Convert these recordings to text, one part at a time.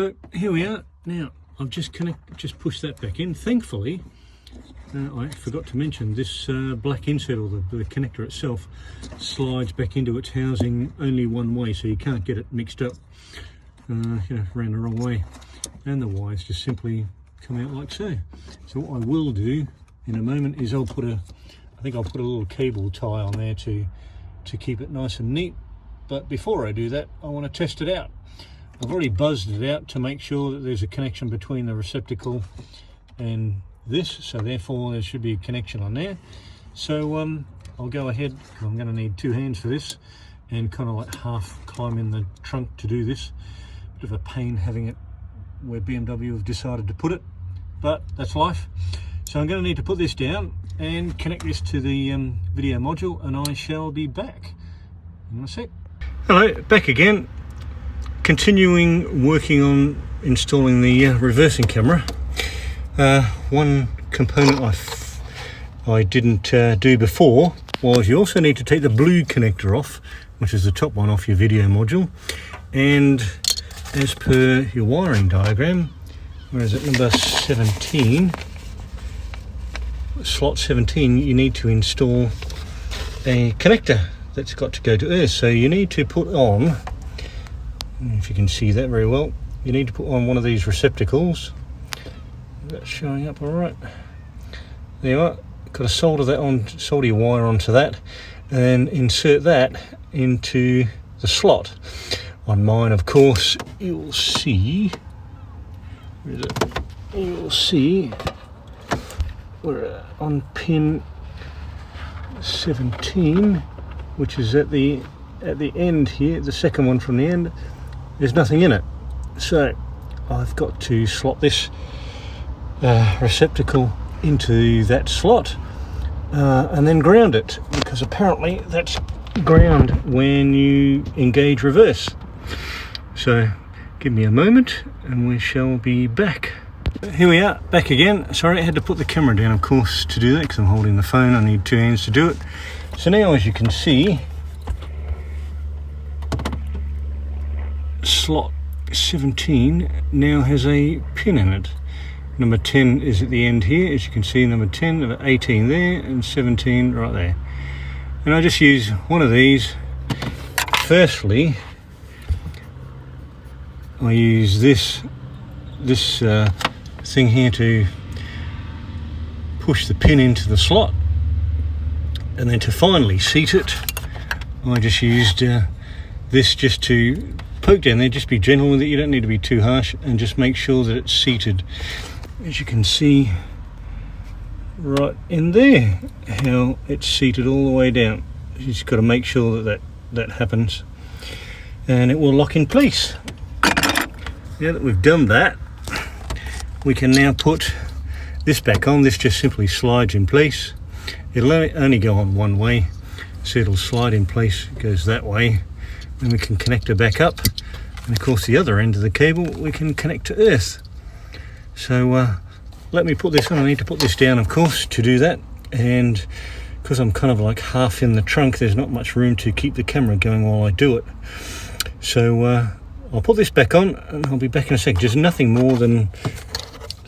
So here we are. Now I've just pushed that back in. Thankfully, I forgot to mention this black insert, or the connector itself, slides back into its housing only one way, so you can't get it mixed up, ran the wrong way, and the wires just simply come out like so. So what I will do in a moment is I'll put a little cable tie on there to keep it nice and neat. But before I do that, I want to test it out. I've already buzzed it out to make sure that there's a connection between the receptacle and this, so therefore there should be a connection on there. So I'll go ahead, because I'm going to need two hands for this, and kind of like half climb in the trunk to do this. Bit of a pain having it where BMW have decided to put it, but that's life. So I'm going to need to put this down and connect this to the video module, and I shall be back in a sec. Hello, back again. Continuing working on installing the reversing camera. One component I didn't do before was you also need to take the blue connector off, which is the top one off your video module, and as per your wiring diagram, where is it, number 17, slot 17, you need to install a connector that's got to go to earth. So you need to put on, if you can see that very well, you need to put on one of these receptacles. That's showing up all right. There you are. Got to solder that on, solder your wire onto that, and insert that into the slot. On mine, of course, you'll see, where is it? You'll see we're on pin 17, which is at the end here, the second one from the end. There's nothing in it, so I've got to slot this receptacle into that slot and then ground it, because apparently that's ground when you engage reverse. So give me a moment and we shall be back. Here we are, back again. Sorry, I had to put the camera down, of course, to do that, because I'm holding the phone. I need two hands to do it. So now, as you can see, slot 17 now has a pin in it. Number 10 is at the end here, as you can see, number 10, 18 there, and 17 right there. And I just use one of these. Firstly, I use this thing here to push the pin into the slot, and then to finally seat it, I just used this just to poke down there. Just be gentle with it, you don't need to be too harsh, and just make sure that it's seated, as you can see right in there, how it's seated all the way down. You just got to make sure that happens, and it will lock in place. Now that we've done that, we can now put this back on. This just simply slides in place. It'll only go on one way, so it'll slide in place, it goes that way. Then we can connect it back up, and of course the other end of the cable we can connect to earth. So let me put this on. I need to put this down, of course, to do that, and because I'm kind of like half in the trunk, there's not much room to keep the camera going while I do it. So I'll put this back on and I'll be back in a sec. Just nothing more than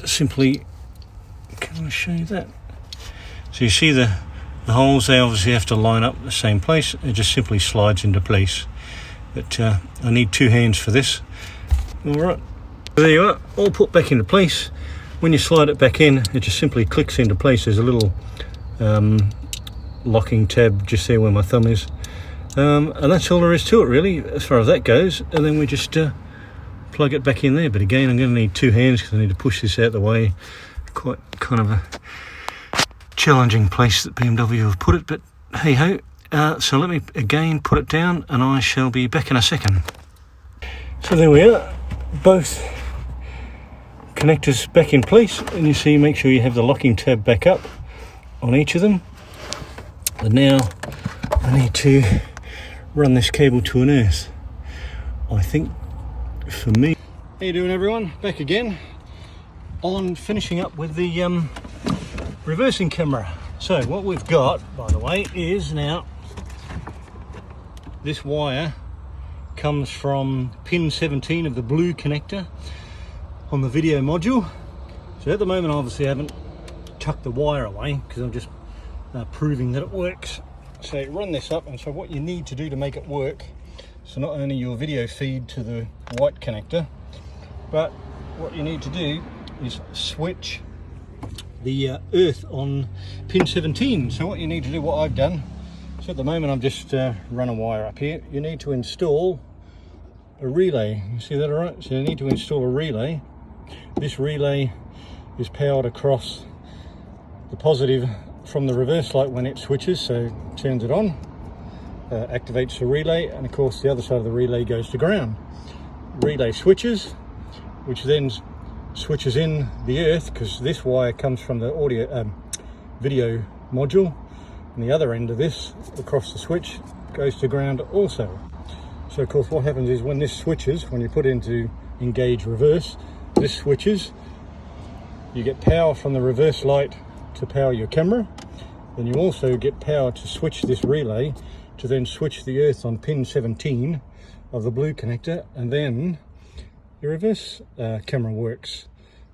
simply, can I show you that? So you see the holes, they obviously have to line up the same place. It just simply slides into place. But I need two hands for this. All right, so there you are, all put back into place. When you slide it back in, it just simply clicks into place. There's a little locking tab just there where my thumb is. And that's all there is to it, really, as far as that goes. And then we just plug it back in there. But again, I'm going to need two hands because I need to push this out of the way. Quite kind of a challenging place that BMW have put it, but hey ho. So let me again put it down, and I shall be back in a second. So there we are, both connectors back in place, and you see, make sure you have the locking tab back up on each of them. And now I need to run this cable to an earth. I think for me. How you doing, everyone? Back again on finishing up with the reversing camera. So what we've got, by the way, is now this wire comes from pin 17 of the blue connector, on the video module. So at the moment obviously I haven't tucked the wire away because I'm just proving that it works. So run this up, and so what you need to do to make it work, so not only your video feed to the white connector, but what you need to do is switch the earth on pin 17. So what you need to do, what I've done, so at the moment I'm just run a wire up here. You need to install a relay. You see that all right? So you need to install a relay. This relay is powered across the positive from the reverse light when it switches, so turns it on, activates the relay, and of course the other side of the relay goes to ground. Relay switches, which then switches in the earth, because this wire comes from the audio video module, and the other end of this across the switch goes to ground also. So of course what happens is when this switches, when you put into engage reverse, this switches, you get power from the reverse light to power your camera. Then you also get power to switch this relay to then switch the earth on pin 17 of the blue connector, and then your reverse camera works.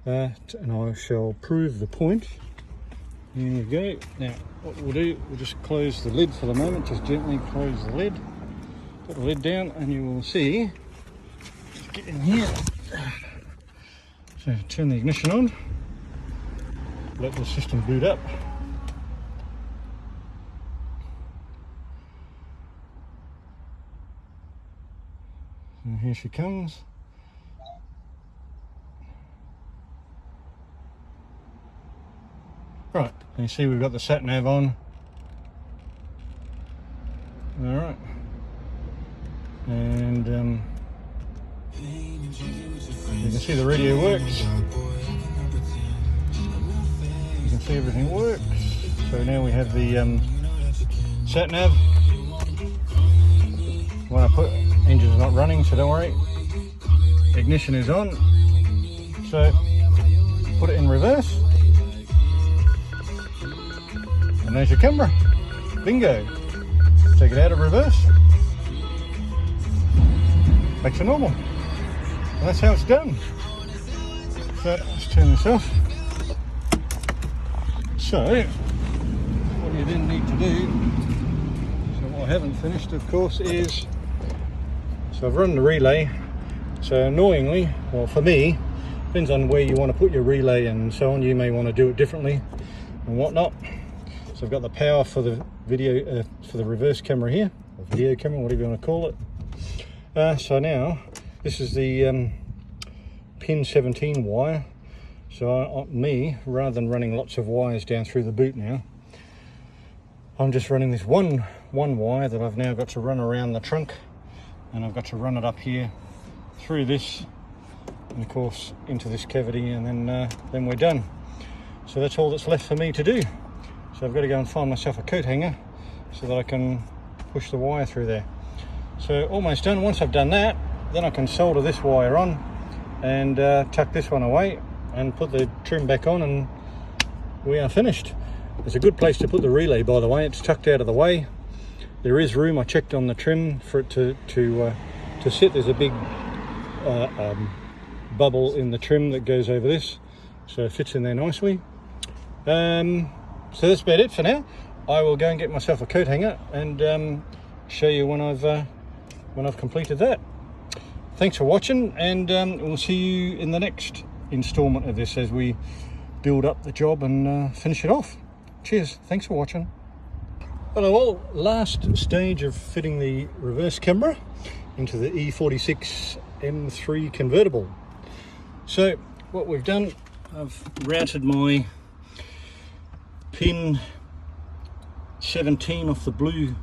And I shall prove the point. Here you go. Now what we'll do, we'll just close the lid for the moment, just gently close the lid, put the lid down, and you will see, just get in here, so turn the ignition on, let the system boot up. And here she comes. Right, you see we've got the sat nav on. Alright. And you can see the radio works. You can see everything works. So now we have the sat nav. When I put, engine's not running, so don't worry. Ignition is on. So put it in reverse. And there's your camera. Bingo. Take it out of reverse. Back to normal. And that's how it's done. So let's turn this off. So what you then need to do, so what I haven't finished of course is, so I've run the relay. So annoyingly, well for me, depends on where you want to put your relay and so on, you may want to do it differently and whatnot. So I've got the power for the video, for the reverse camera here, or video camera, whatever you want to call it. So now, this is the pin 17 wire. So me, rather than running lots of wires down through the boot now, I'm just running this one wire that I've now got to run around the trunk, and I've got to run it up here through this, and of course into this cavity, and then we're done. So that's all that's left for me to do. So I've got to go and find myself a coat hanger so that I can push the wire through there. So almost done. Once I've done that, then I can solder this wire on and tuck this one away and put the trim back on, and we are finished. It's a good place to put the relay, by the way. It's tucked out of the way. There is room. I checked on the trim for it to sit. There's a big bubble in the trim that goes over this, so it fits in there nicely. So that's about it for now. I will go and get myself a coat hanger and show you when I've completed that. Thanks for watching, and we'll see you in the next installment of this as we build up the job and finish it off. Cheers, thanks for watching. Hello all, last stage of fitting the reverse camera into the E46 M3 convertible. So what we've done, I've routed my pin 17 off the blue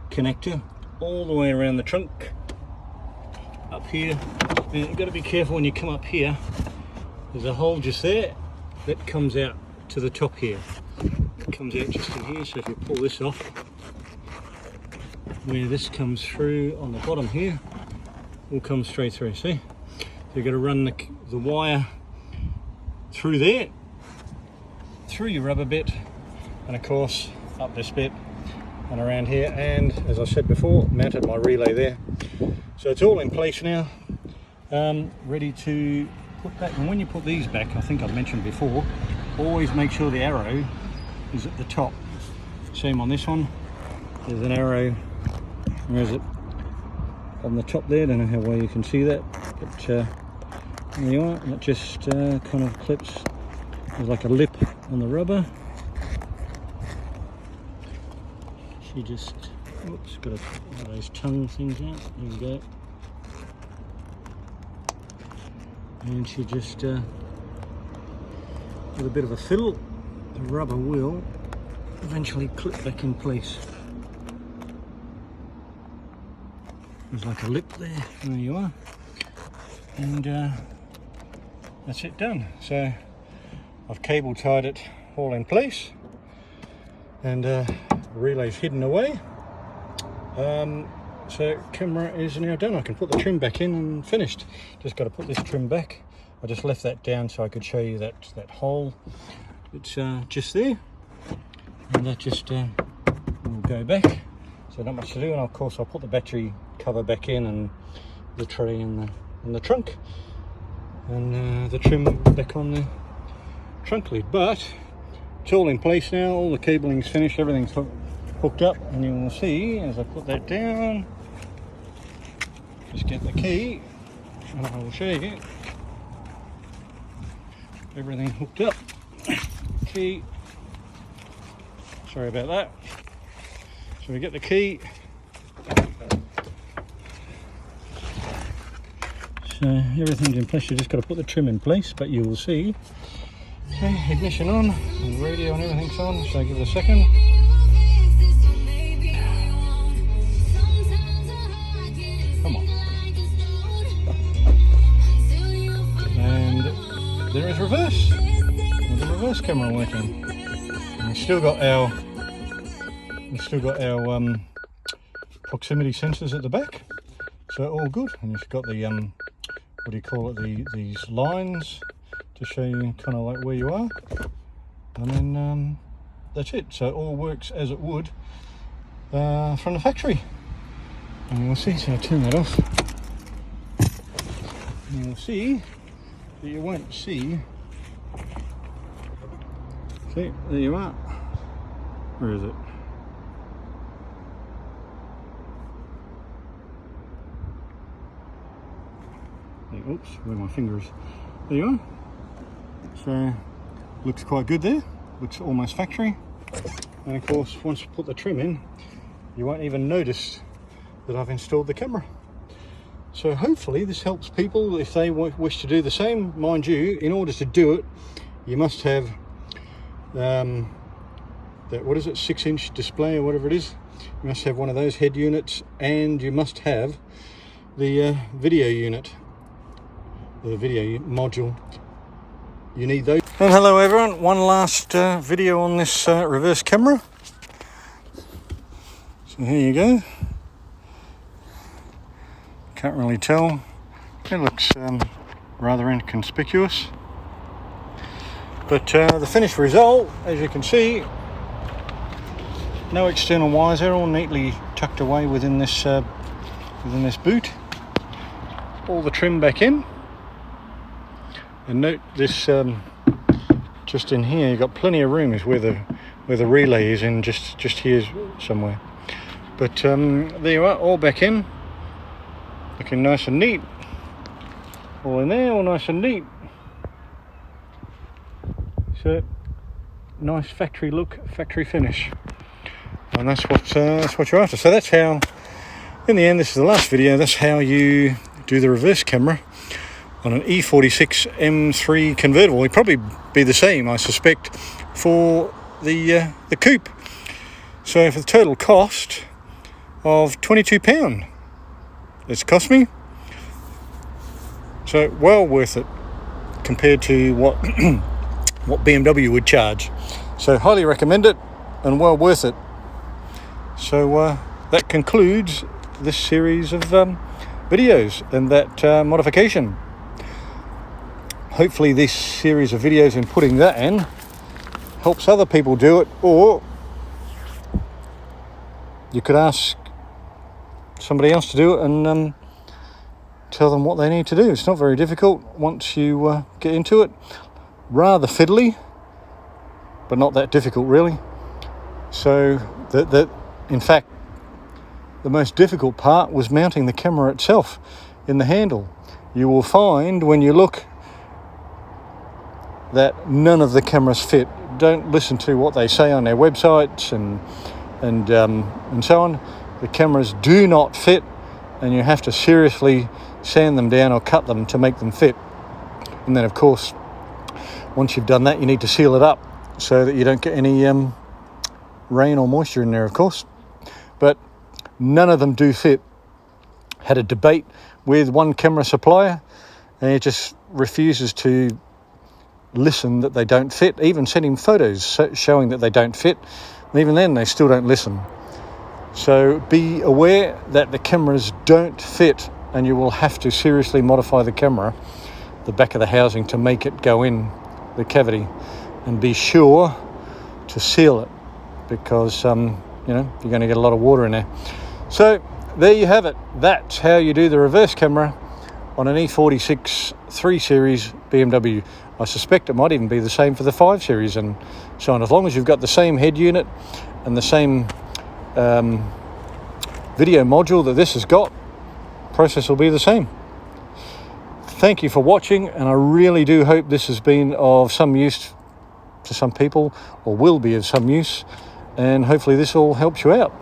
connector all the way around the trunk up here. Now you've got to be careful when you come up here. There's a hole just there that comes out to the top here. It comes out just in here, so if you pull this off, where this comes through on the bottom here, will come straight through, see? So you've got to run the wire through there, through your rubber bit, and of course up this bit and around here, and as I said before, mounted my relay there. So it's all in place now, ready to put that, and when you put these back, I think I've mentioned before, always make sure the arrow is at the top. Same on this one, there's an arrow, where is it? On the top there, don't know how well you can see that, but there you are, and it just kind of clips. There's like a lip on the rubber. She just, oops, got one of those tongue things out, there we go. And she just, with a bit of a fiddle, the rubber will eventually clip back in place. There's like a lip there you are. And that's it done. So I've cable tied it all in place, and the relay's hidden away. So camera is now done. I can put the trim back in and finished. Just got to put this trim back. I just left that down so I could show you that hole. It's just there, and that just will go back. So not much to do, and of course I'll put the battery cover back in and the tray in the trunk, and the trim back on the trunk lid. But it's all in place now. All the cabling's finished. Everything's hooked up, and you will see as I put that down. Just get the key, and I will show you. Everything hooked up. Key. Sorry about that. So we get the key. So everything's in place. You just got to put the trim in place, but you will see. Okay, ignition on, and radio and everything's on. So give it a second. Come on. And there is reverse. There's the reverse camera working. And we've still got our proximity sensors at the back, so all good. And you've got the what do you call it? These lines to show you kind of like where you are, and then that's it. So it all works as it would from the factory. And you'll see. So I'll turn that off. And you'll see that you won't see. See, there you are. Where is it? Oops, where my finger is. There you are. So, looks quite good there. Looks almost factory. And of course, once you put the trim in, you won't even notice that I've installed the camera. So hopefully this helps people if they wish to do the same. Mind you, in order to do it, you must have that, what is it, 6-inch display or whatever it is. You must have one of those head units, and you must have the video unit, the video module. You need those. And hello everyone, one last video on this reverse camera. So here you go. Can't really tell. It looks rather inconspicuous. But the finished result, as you can see, no external wires. They're all neatly tucked away within this boot. All the trim back in. And note this, just in here, you've got plenty of room. Is where the relay is in, just here somewhere. But there you are, all back in, looking nice and neat. All in there, all nice and neat. So nice factory look, factory finish, and that's what you're after. So that's how, in the end, this is the last video. That's how you do the reverse camera on an E46 M3 convertible. It'd probably be the same, I suspect, for the coupe. So for the total cost of £22, it's cost me. So well worth it compared to what what BMW would charge. So highly recommend it and well worth it. So that concludes this series of videos and that modification. Hopefully this series of videos and putting that in helps other people do it, or you could ask somebody else to do it and tell them what they need to do. It's not very difficult once you get into it. Rather fiddly, but not that difficult really. So in fact, the most difficult part was mounting the camera itself in the handle. You will find when you look that none of the cameras fit. Don't listen to what they say on their websites and so on. The cameras do not fit, and you have to seriously sand them down or cut them to make them fit. And then of course, once you've done that, you need to seal it up so that you don't get any rain or moisture in there, of course. But none of them do fit. Had a debate with one camera supplier, and he just refuses to listen that they don't fit. Even sent him photos showing that they don't fit, and even then they still don't listen. So be aware that the cameras don't fit, and you will have to seriously modify the camera, the back of the housing, to make it go in the cavity, and be sure to seal it, because you're going to get a lot of water in there. So there you have it. That's how you do the reverse camera on an E46 3 Series BMW. I suspect it might even be the same for the 5 Series and so on. As long as you've got the same head unit and the same video module that this has got, process will be the same. Thank you for watching, and I really do hope this has been of some use to some people, or will be of some use, and hopefully this all helps you out.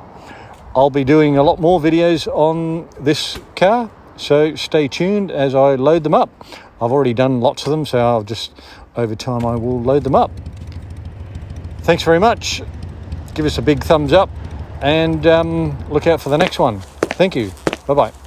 I'll be doing a lot more videos on this car, so stay tuned as I load them up. I've already done lots of them, so I'll just, over time, I will load them up. Thanks very much. Give us a big thumbs up, and look out for the next one. Thank you. Bye-bye.